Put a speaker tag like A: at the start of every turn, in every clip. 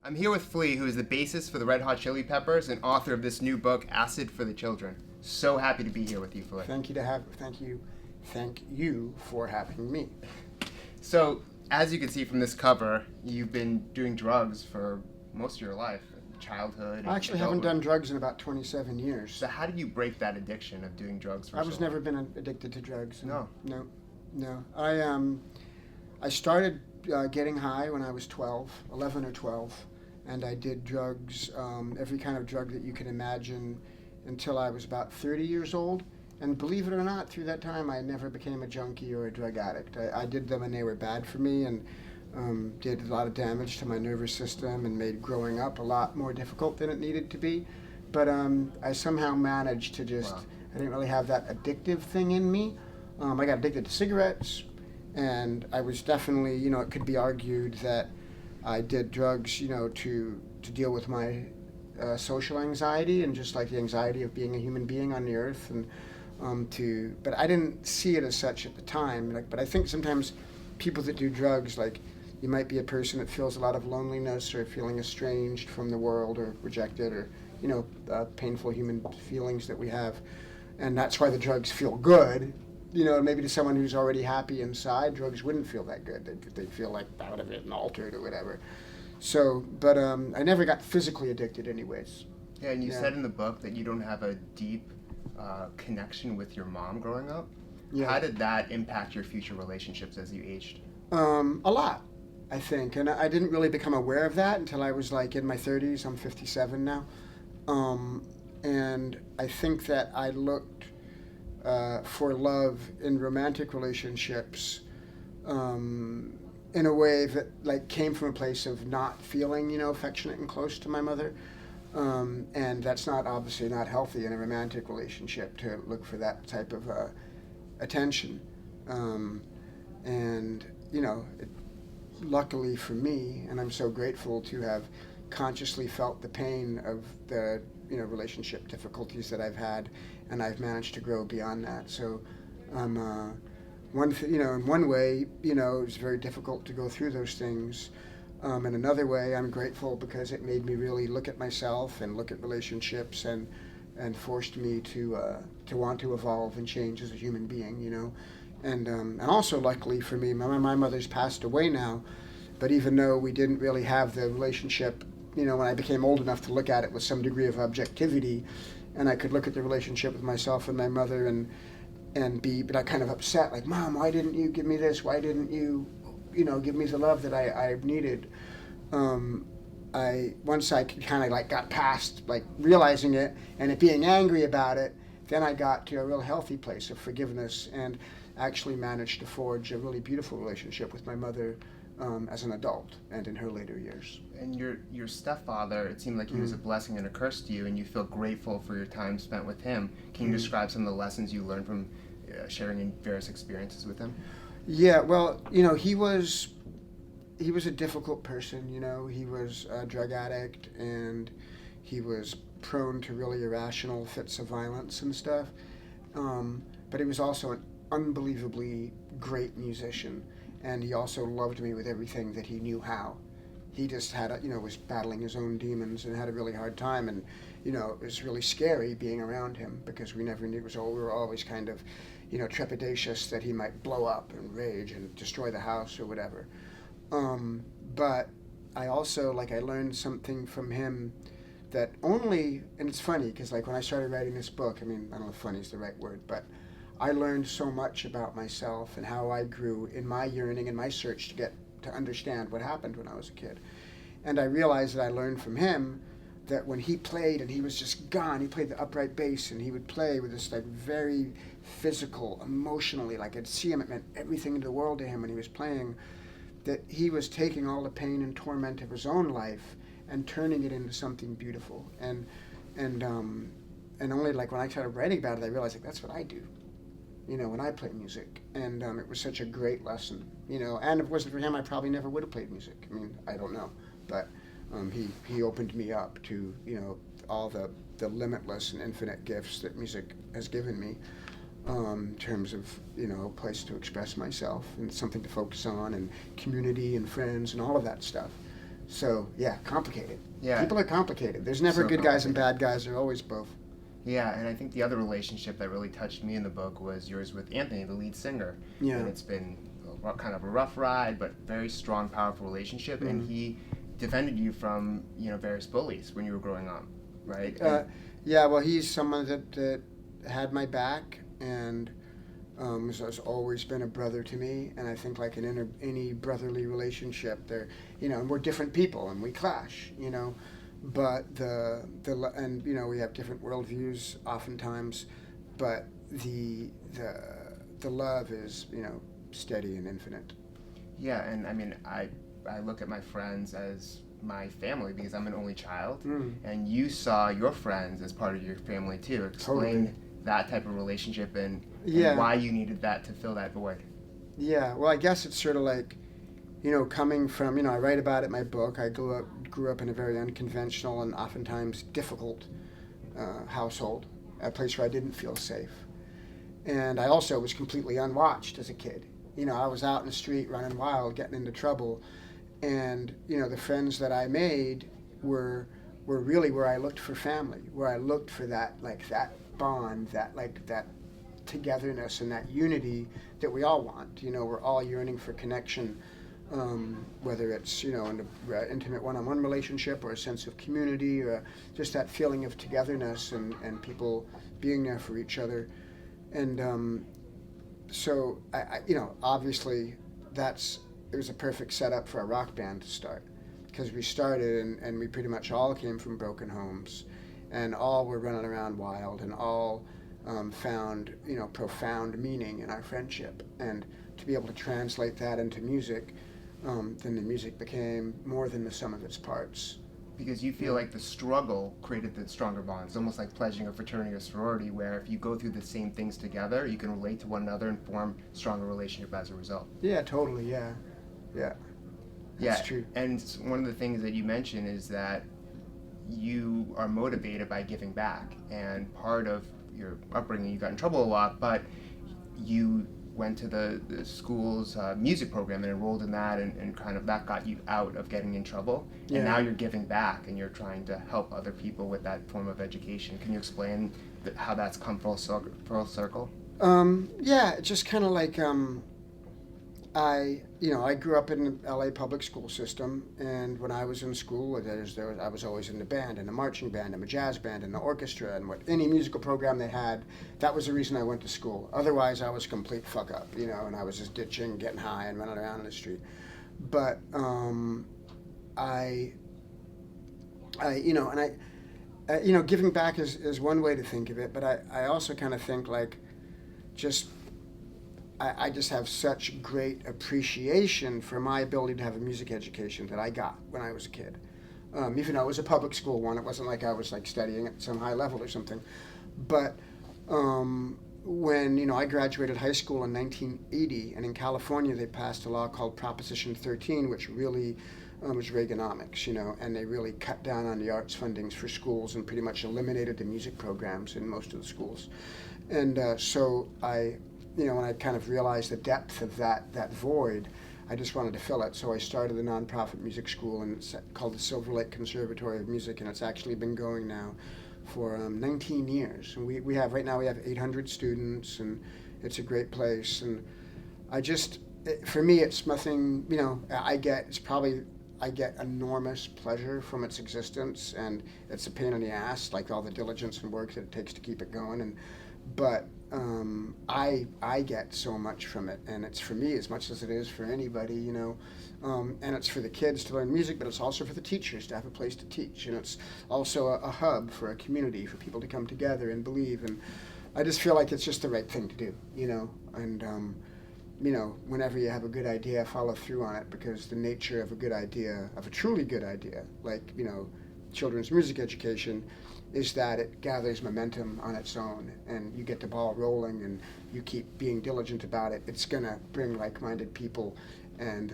A: I'm here with Flea, who is the bassist for the Red Hot Chili Peppers and author of this new book, Acid for the Children. So happy to be here with you, Flea.
B: Thank you for having me.
A: So, as you can see from this cover, you've been doing drugs for most of your life, childhood.
B: I actually haven't done drugs in about 27 years.
A: So how did you break that addiction of doing drugs for
B: I
A: so
B: was
A: long?
B: never been addicted to drugs.
A: No.
B: No. I started getting high when I was 11 or 12, and I did drugs, every kind of drug that you can imagine, until I was about 30 years old. And believe it or not, through that time, I never became a junkie or a drug addict. I did them and they were bad for me, and did a lot of damage to my nervous system and made growing up a lot more difficult than it needed to be. But I somehow managed to just,
A: Wow.
B: I didn't really have that addictive thing in me. I got addicted to cigarettes, and I was definitely, it could be argued that I did drugs, to deal with my social anxiety and just like the anxiety of being a human being on the earth, and but I didn't see it as such at the time. But I think sometimes people that do drugs, like, you might be a person that feels a lot of loneliness or feeling estranged from the world or rejected, or painful human feelings that we have, and that's why the drugs feel good. Maybe to someone who's already happy inside, drugs wouldn't feel that good. They'd feel like out of it and altered or whatever. So, but I never got physically addicted anyways.
A: Yeah, and you said in the book that you don't have a deep connection with your mom growing up.
B: Yeah.
A: How did that impact your future relationships as you aged?
B: A lot, I think. And I didn't really become aware of that until I was like in my 30s. I'm 57 now. And I think that I looked for love in romantic relationships in a way that like came from a place of not feeling, affectionate and close to my mother. And that's obviously not healthy in a romantic relationship, to look for that type of attention. Luckily for me, and I'm so grateful to have consciously felt the pain of the relationship difficulties that I've had, and I've managed to grow beyond that. So in one way, it's very difficult to go through those things. In another way, I'm grateful because it made me really look at myself and look at relationships, and forced me to want to evolve and change as a human being, And also, luckily for me, my mother's passed away now, but even though we didn't really have the relationship, when I became old enough to look at it with some degree of objectivity, and I could look at the relationship with myself and my mother and be kind of upset, like, Mom, why didn't you give me this? Why didn't you, give me the love that I needed? Once I kind of like got past like realizing it and it being angry about it, then I got to a real healthy place of forgiveness, and actually managed to forge a really beautiful relationship with my mother as an adult and in her later years.
A: And your stepfather, it seemed like he was a blessing and a curse to you, and you feel grateful for your time spent with him. Can you describe some of the lessons you learned from sharing in various experiences with him?
B: Yeah, well, he was a difficult person. He was a drug addict, and he was prone to really irrational fits of violence and stuff. But he was also an unbelievably great musician, and he also loved me with everything that he knew how. He just had was battling his own demons and had a really hard time, and it was really scary being around him because we never knew. We were always kind of trepidatious that he might blow up and rage and destroy the house or whatever. But I also I learned something from him that only, and it's funny because when I started writing this book, I don't know if funny is the right word, but I learned so much about myself and how I grew in my yearning and my search to understand what happened when I was a kid. And I realized that I learned from him that when he played and he was just gone, he played the upright bass, and he would play with this very physical, emotionally, I'd see him, it meant everything in the world to him when he was playing, that he was taking all the pain and torment of his own life and turning it into something beautiful. And only when I started writing about it, I realized that's what I do, when I play music. And it was such a great lesson, and if it wasn't for him, I probably never would have played music. I don't know, but he opened me up to, all the limitless and infinite gifts that music has given me, in terms of, a place to express myself and something to focus on, and community and friends and all of that stuff. So yeah, complicated.
A: Yeah.
B: People are complicated. There's never
A: So
B: good guys and
A: complicated.
B: bad guys. There are always both.
A: Yeah, and I think the other relationship that really touched me in the book was yours with Anthony, the lead singer.
B: Yeah.
A: And it's been kind of a rough ride, but very strong, powerful relationship. And he defended you from various bullies when you were growing up, right?
B: Yeah, well, he's someone that had my back and has always been a brother to me. And I think like in any brotherly relationship, and we're different people and we clash, but and we have different worldviews oftentimes, but the love is steady and infinite.
A: Yeah, and I mean, I look at my friends as my family because I'm an only child, and you saw your friends as part of your family too. Explain that type of relationship and why you needed that to fill that void.
B: Yeah, well, I guess it's sort of like, coming from, I write about it in my book. I grew up in a very unconventional and oftentimes difficult household, a place where I didn't feel safe. And I also was completely unwatched as a kid. I was out in the street running wild, getting into trouble. And, the friends that I made were really where I looked for family, where I looked for that bond, that togetherness and that unity that we all want. We're all yearning for connection, whether it's, in an intimate one-on-one relationship or a sense of community or just that feeling of togetherness and people being there for each other. And so, obviously it was a perfect setup for a rock band to start, because we started and we pretty much all came from broken homes and all were running around wild and all found, profound meaning in our friendship. And to be able to translate that into music, then the music became more than the sum of its parts.
A: Because you feel like the struggle created the stronger bonds, almost like pledging a fraternity or sorority, where if you go through the same things together, you can relate to one another and form stronger relationship as a result.
B: Yeah, totally, yeah. That's true.
A: And one of the things that you mentioned is that you are motivated by giving back, and part of your upbringing, you got in trouble a lot, but you went to the school's music program and enrolled in that, and kind of that got you out of getting in trouble. And now you're giving back and you're trying to help other people with that form of education. Can you explain how that's come full circle?
B: Yeah, it's just kind of like I grew up in the LA public school system, and when I was in school, I was always in the band, in the marching band, in the jazz band, in the orchestra, and any musical program they had. That was the reason I went to school. Otherwise, I was a complete fuck up, and I was just ditching, getting high, and running around in the street. But giving back is one way to think of it, but I also kind of think like I just have such great appreciation for my ability to have a music education that I got when I was a kid. Even though it was a public school one, it wasn't like I was like studying at some high level or something. But when I graduated high school in 1980, and in California they passed a law called Proposition 13, which really was Reaganomics, and they really cut down on the arts fundings for schools and pretty much eliminated the music programs in most of the schools. And so when I kind of realized the depth of that void, I just wanted to fill it. So I started a nonprofit music school, and it's called the Silver Lake Conservatory of Music, and it's actually been going now for 19 years. And we have 800 students, and it's a great place. And for me, it's nothing, I get enormous pleasure from its existence, and it's a pain in the ass, like all the diligence and work that it takes to keep it going. But I get so much from it, and it's for me as much as it is for anybody, and it's for the kids to learn music, but it's also for the teachers to have a place to teach, and it's also a hub for a community for people to come together and believe. And I just feel like it's just the right thing to do, and whenever you have a good idea, follow through on it, because the nature of a truly good idea, like children's music education, is that it gathers momentum on its own, and you get the ball rolling and you keep being diligent about it. It's going to bring like-minded people, and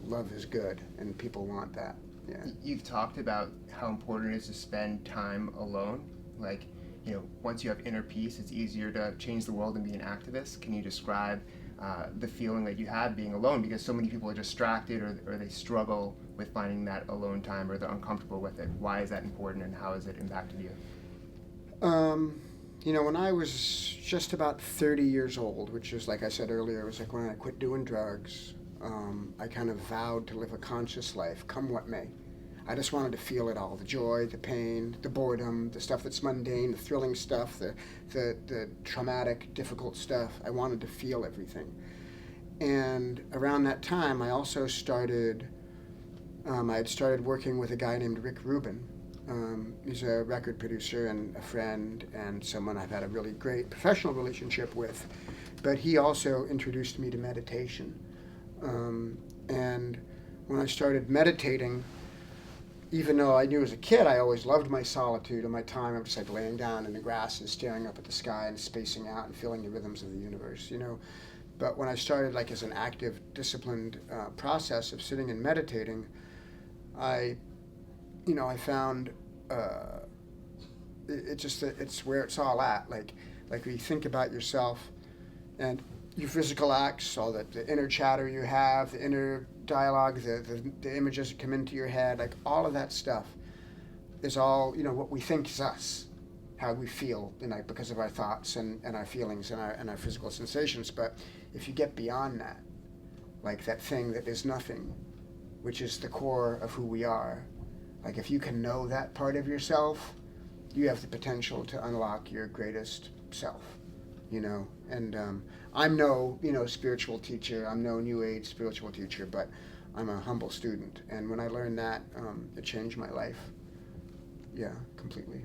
B: love is good, and people want that. Yeah.
A: You've talked about how important it is to spend time alone. Like, once you have inner peace, it's easier to change the world and be an activist. Can you describe the feeling that you had being alone? Because so many people are distracted, or they struggle with finding that alone time, or they're uncomfortable with it. Why is that important, and how has it impacted you?
B: When I was just about 30 years old, which is, like I said earlier, was like when I quit doing drugs, I kind of vowed to live a conscious life, come what may. I just wanted to feel it all, the joy, the pain, the boredom, the stuff that's mundane, the thrilling stuff, the traumatic, difficult stuff. I wanted to feel everything. And around that time, I also started, I had started working with a guy named Rick Rubin. He's a record producer and a friend and someone I've had a really great professional relationship with. But he also introduced me to meditation. And when I started meditating, even though I knew as a kid I always loved my solitude and my time, I'm just like laying down in the grass and staring up at the sky and spacing out and feeling the rhythms of the universe, But when I started as an active, disciplined process of sitting and meditating, I found it's where it's all at. Like when you think about yourself and your physical acts, all the inner chatter you have, the inner dialogue, the images that come into your head, like all of that stuff is all, what we think is us, how we feel, because of our thoughts and our feelings and our physical sensations. But if you get beyond that, like that thing that is nothing, which is the core of who we are, like if you can know that part of yourself, you have the potential to unlock your greatest self, And I'm no, spiritual teacher. I'm no New Age spiritual teacher, but I'm a humble student. And when I learned that, it changed my life. Yeah, completely.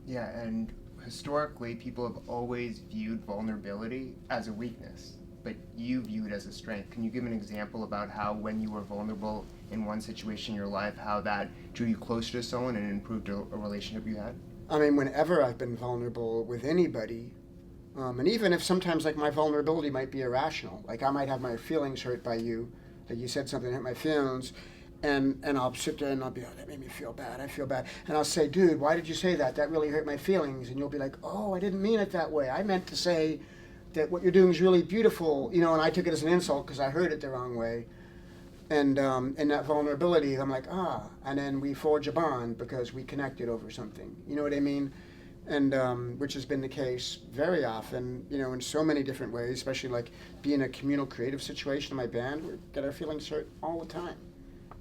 A: Yeah, and historically, people have always viewed vulnerability as a weakness, but you view it as a strength. Can you give an example about how, when you were vulnerable in one situation in your life, how that drew you closer to someone and improved a relationship you had?
B: I mean, whenever I've been vulnerable with anybody, and even if sometimes my vulnerability might be irrational, like I might have my feelings hurt by you, like you said something that hurt my feelings, and I'll sit there and I'll be, oh, that made me feel bad, I feel bad. And I'll say, dude, why did you say that? That really hurt my feelings. And you'll be like, oh, I didn't mean it that way. I meant to say that what you're doing is really beautiful, and I took it as an insult because I heard it the wrong way. And in that vulnerability, I'm like, and then we forge a bond because we connected over something. You know what I mean? And which has been the case very often, in so many different ways, especially being a communal creative situation in my band. We get our feelings hurt all the time,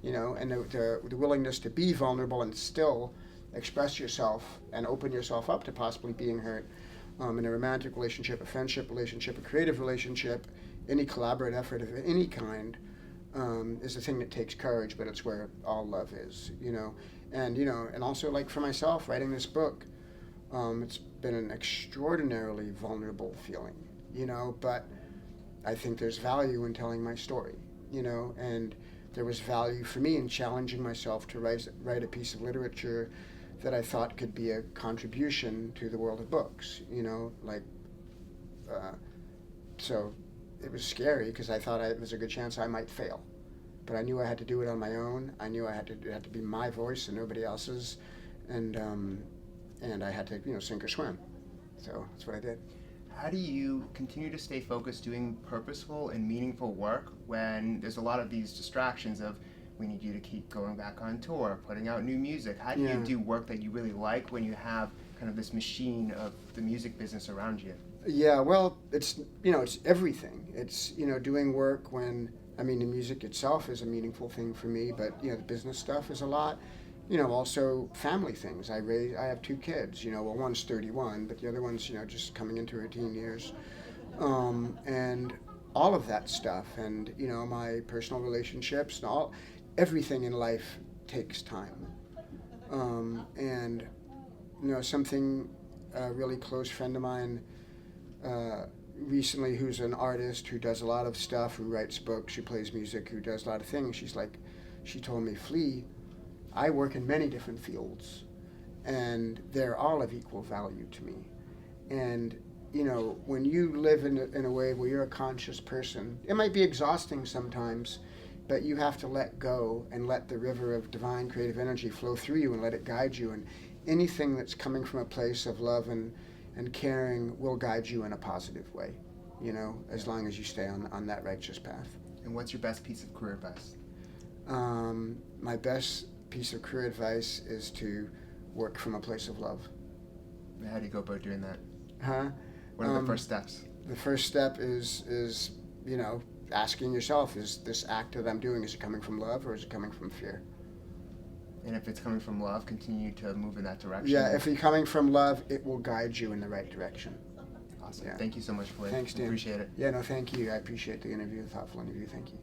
B: and the willingness to be vulnerable and still express yourself and open yourself up to possibly being hurt in a romantic relationship, a friendship relationship, a creative relationship, any collaborative effort of any kind is the thing that takes courage, but it's where all love is, and also for myself, writing this book, it's been an extraordinarily vulnerable feeling, but I think there's value in telling my story, and there was value for me in challenging myself to write a piece of literature that I thought could be a contribution to the world of books, so it was scary because I thought it was a good chance I might fail. But I knew I had to do it on my own. I knew it had to be my voice and nobody else's, and I had to sink or swim. So that's what I did.
A: How do you continue to stay focused doing purposeful and meaningful work when there's a lot of these distractions of, we need you to keep going back on tour, putting out new music? How do you do work that you really like when you have kind of this machine of the music business around you?
B: Yeah, well, it's everything. It's doing work when, the music itself is a meaningful thing for me, but the business stuff is a lot. Also family things. I have 2 kids. One's 31, but the other one's just coming into her teen years, and all of that stuff, and my personal relationships and everything in life takes time, and something a really close friend of mine recently, who's an artist who does a lot of stuff, who writes books, who plays music, who does a lot of things. She told me, Flea, I work in many different fields, and they're all of equal value to me. And when you live in a way where you're a conscious person, it might be exhausting sometimes, but you have to let go and let the river of divine creative energy flow through you and let it guide you. And anything that's coming from a place of love and caring will guide you in a positive way, as long as you stay on that righteous path.
A: And what's your best piece of career advice?
B: My best piece of career advice is to work from a place of love.
A: How do you go about doing that?
B: Huh?
A: What are the first steps?
B: The first step is asking yourself, is this act that I'm doing, is it coming from love or is it coming from fear?
A: And if it's coming from love, continue to move in that direction.
B: Yeah, if you're coming from love, it will guide you in the right direction.
A: Awesome.
B: Yeah.
A: Thank you so much, Flea.
B: Thanks, Dan.
A: Appreciate it.
B: Yeah, no, thank you. I appreciate the interview, the thoughtful interview. Thank you.